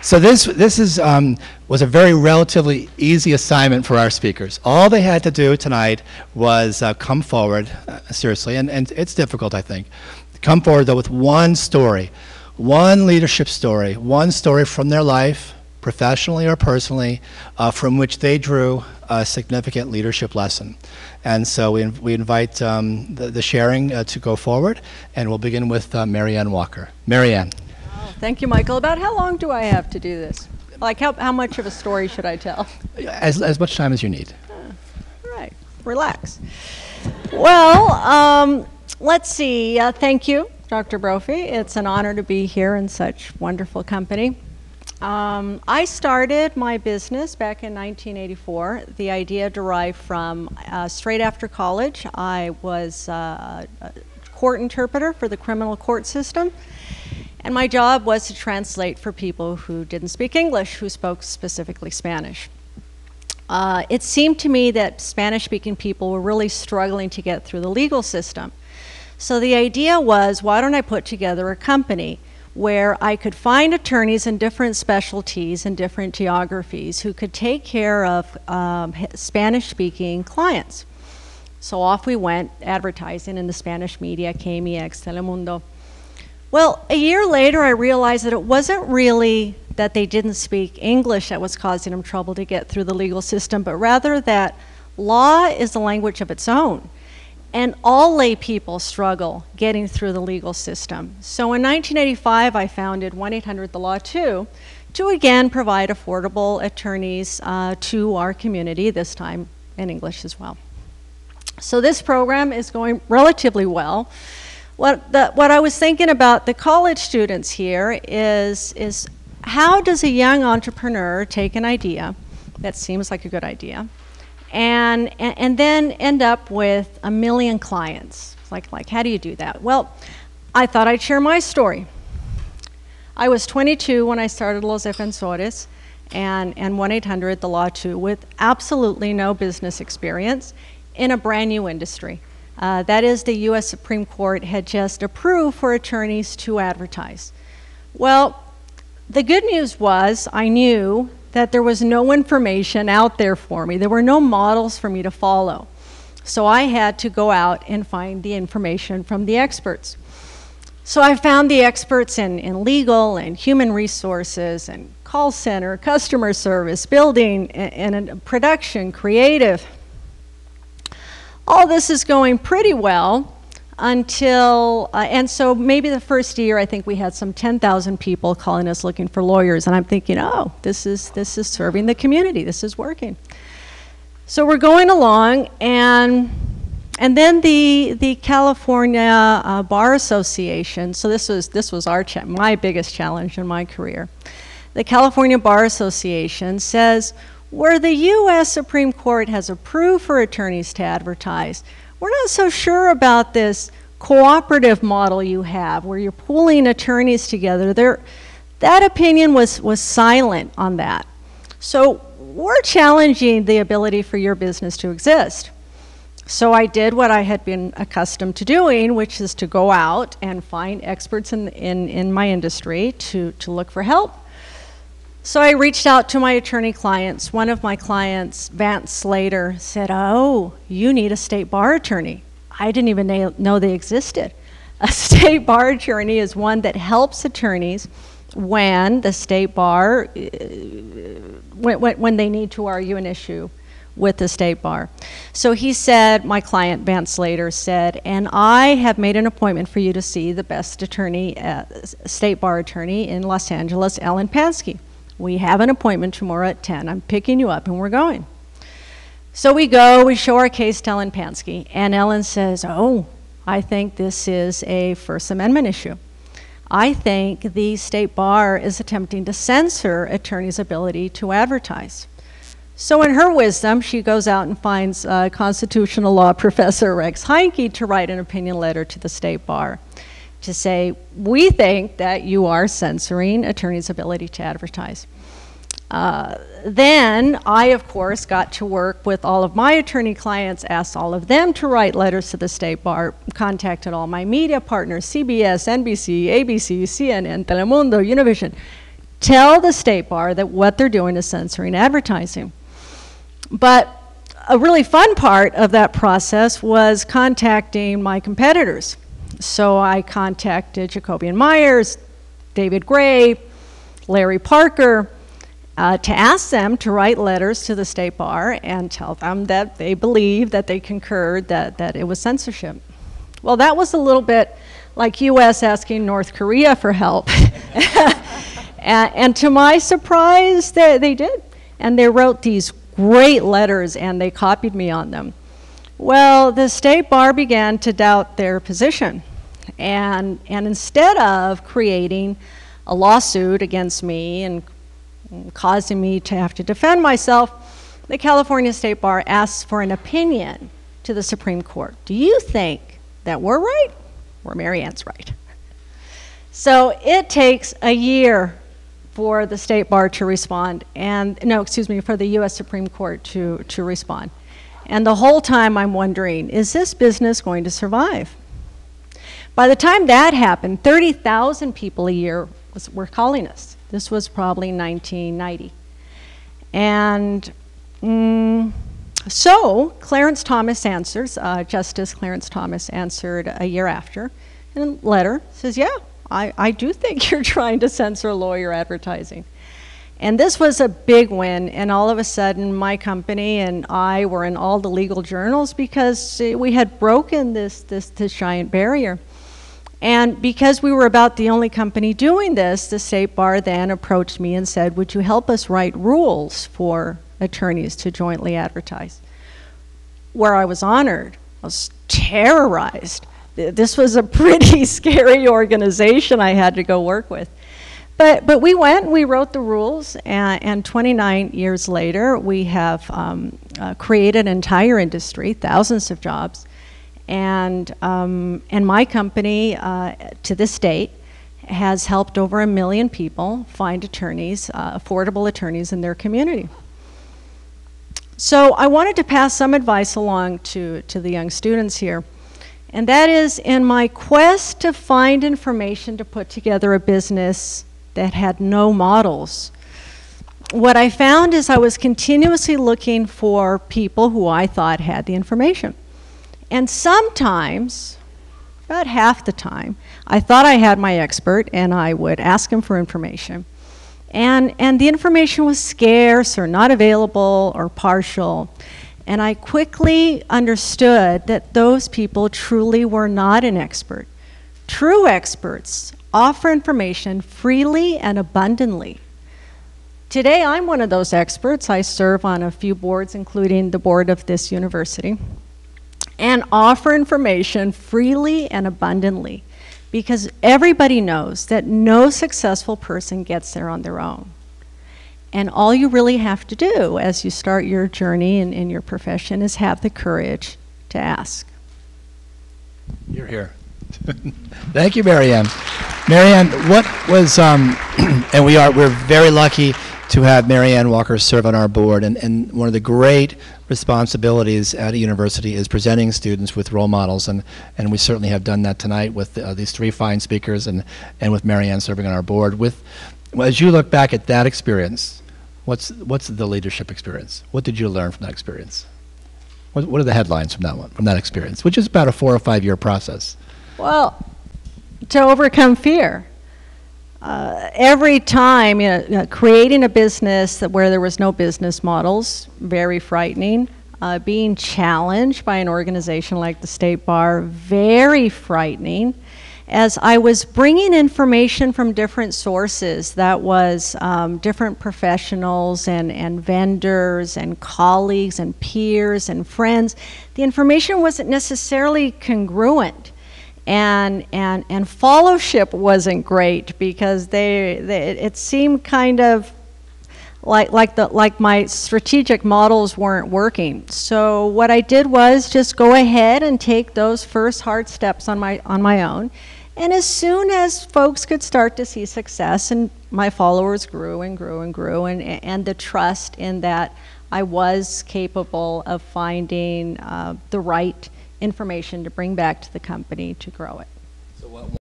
So this was a very relatively easy assignment for our speakers. All they had to do tonight was come forward, seriously, and it's difficult, I think. Come forward, though, with one story, one leadership story, one story from their life, professionally or personally, from which they drew a significant leadership lesson. And so we invite the sharing to go forward, and we'll begin with Maryann Walker. Maryann. Oh, thank you, Michael. About how long do I have to do this? Like, how much of a story should I tell? As much time as you need. All right, relax. Well, let's see. Thank you, Dr. Brophy. It's an honor to be here in such wonderful company. I started my business back in 1984. The idea derived from straight after college. I was a court interpreter for the criminal court system. And my job was to translate for people who didn't speak English, who spoke specifically Spanish. It seemed to me that Spanish-speaking people were really struggling to get through the legal system. So the idea was, why don't I put together a company where I could find attorneys in different specialties and different geographies who could take care of Spanish-speaking clients. So off we went, advertising in the Spanish media, KMEX, Telemundo. Well, a year later, I realized that it wasn't really that they didn't speak English that was causing them trouble to get through the legal system, but rather that law is a language of its own. And all lay people struggle getting through the legal system. So in 1985, I founded 1-800-THE-LAW 2 to again provide affordable attorneys to our community, this time in English as well. So this program is going relatively well. What I was thinking about the college students here is how does a young entrepreneur take an idea that seems like a good idea and then end up with 1 million clients? Like how do you do that? Well, I thought I'd share my story. I was 22 when I started Los Defensores and 1-800-THE-LAW 2 with absolutely no business experience in a brand new industry. That is, the U.S. Supreme Court had just approved for attorneys to advertise. Well, the good news was I knew that there was no information out there for me. There were no models for me to follow. So I had to go out and find the information from the experts. So I found the experts in legal and human resources and call center, customer service, building, and production, creative. All this is going pretty well until, and so maybe the first year I think we had some 10,000 people calling us looking for lawyers, and I'm thinking, oh, this is serving the community, this is working. So we're going along, and then the California Bar Association, so this was my biggest challenge in my career. The California Bar Association says, where the U.S. Supreme Court has approved for attorneys to advertise, we're not so sure about this cooperative model you have, where you're pooling attorneys together. That opinion was silent on that. So we're challenging the ability for your business to exist. So I did what I had been accustomed to doing, which is to go out and find experts in my industry to look for help. So I reached out to my attorney clients. One of my clients, Vance Slater, said, oh, you need a state bar attorney. I didn't even know they existed. A state bar attorney is one that helps attorneys when the state bar, when they need to argue an issue with the state bar. So he said, my client, Vance Slater, said, and I have made an appointment for you to see the best attorney, state bar attorney in Los Angeles, Ellen Pansky. We have an appointment tomorrow at 10. I'm picking you up and we're going. So we go, we show our case to Ellen Pansky, and Ellen says, oh, I think this is a First Amendment issue. I think the state bar is attempting to censor attorneys' ability to advertise. So in her wisdom, she goes out and finds constitutional law professor Rex Heinke to write an opinion letter to the state bar to say, we think that you are censoring attorneys' ability to advertise. Then I, of course, got to work with all of my attorney clients, asked all of them to write letters to the state bar, contacted all my media partners, CBS, NBC, ABC, CNN, Telemundo, Univision, tell the State Bar that what they're doing is censoring advertising. But a really fun part of that process was contacting my competitors. So I contacted Jacoby and Myers, David Gray, Larry Parker, to ask them to write letters to the State Bar and tell them that they believed, that they concurred that it was censorship. Well, that was a little bit like US asking North Korea for help. and to my surprise, they did. And they wrote these great letters and they copied me on them. Well, the State Bar began to doubt their position. And instead of creating a lawsuit against me and causing me to have to defend myself, the California State Bar asks for an opinion to the Supreme Court. Do you think that we're right or Maryann's right? So it takes a year for the State Bar to respond, for the US Supreme Court to respond. And the whole time I'm wondering, is this business going to survive? By the time that happened, 30,000 people a year were calling us. This was probably 1990. And so Clarence Thomas answers, Justice Clarence Thomas answered a year after in a letter, says, yeah, I do think you're trying to censor lawyer advertising. And this was a big win, and all of a sudden my company and I were in all the legal journals because we had broken this giant barrier. And because we were about the only company doing this, the State Bar then approached me and said, would you help us write rules for attorneys to jointly advertise? Where I was honored, I was terrorized. This was a pretty scary organization I had to go work with. But we went, we wrote the rules, and 29 years later, we have created an entire industry, thousands of jobs. And my company, to this date, has helped over 1 million people find attorneys, affordable attorneys in their community. So I wanted to pass some advice along to the young students here. And that is, in my quest to find information to put together a business that had no models, what I found is I was continuously looking for people who I thought had the information. And sometimes, about half the time, I thought I had my expert and I would ask him for information. And the information was scarce or not available or partial. And I quickly understood that those people truly were not an expert. True experts offer information freely and abundantly. Today, I'm one of those experts. I serve on a few boards, including the board of this university, and offer information freely and abundantly because everybody knows that no successful person gets there on their own. And all you really have to do as you start your journey in your profession is have the courage to ask. You're here. Thank you, Maryann. Maryann, what was, and we're very lucky to have Maryann Walker serve on our board, and one of the great responsibilities at a university is presenting students with role models, and we certainly have done that tonight with these three fine speakers and with Maryann serving on our board. As you look back at that experience, what's the leadership experience? What did you learn from that experience? What are the headlines from that experience, which is about a 4 or 5 year process? Well, to overcome fear. Every time, creating a business where there was no business models, very frightening. Being challenged by an organization like the State Bar, very frightening. As I was bringing information from different sources, that was different professionals and vendors and colleagues and peers and friends, the information wasn't necessarily congruent. And fellowship wasn't great because it seemed kind of like my strategic models weren't working. So what I did was just go ahead and take those first hard steps on my own. And as soon as folks could start to see success, and my followers grew and grew and grew, and the trust in that I was capable of finding the right information to bring back to the company to grow it.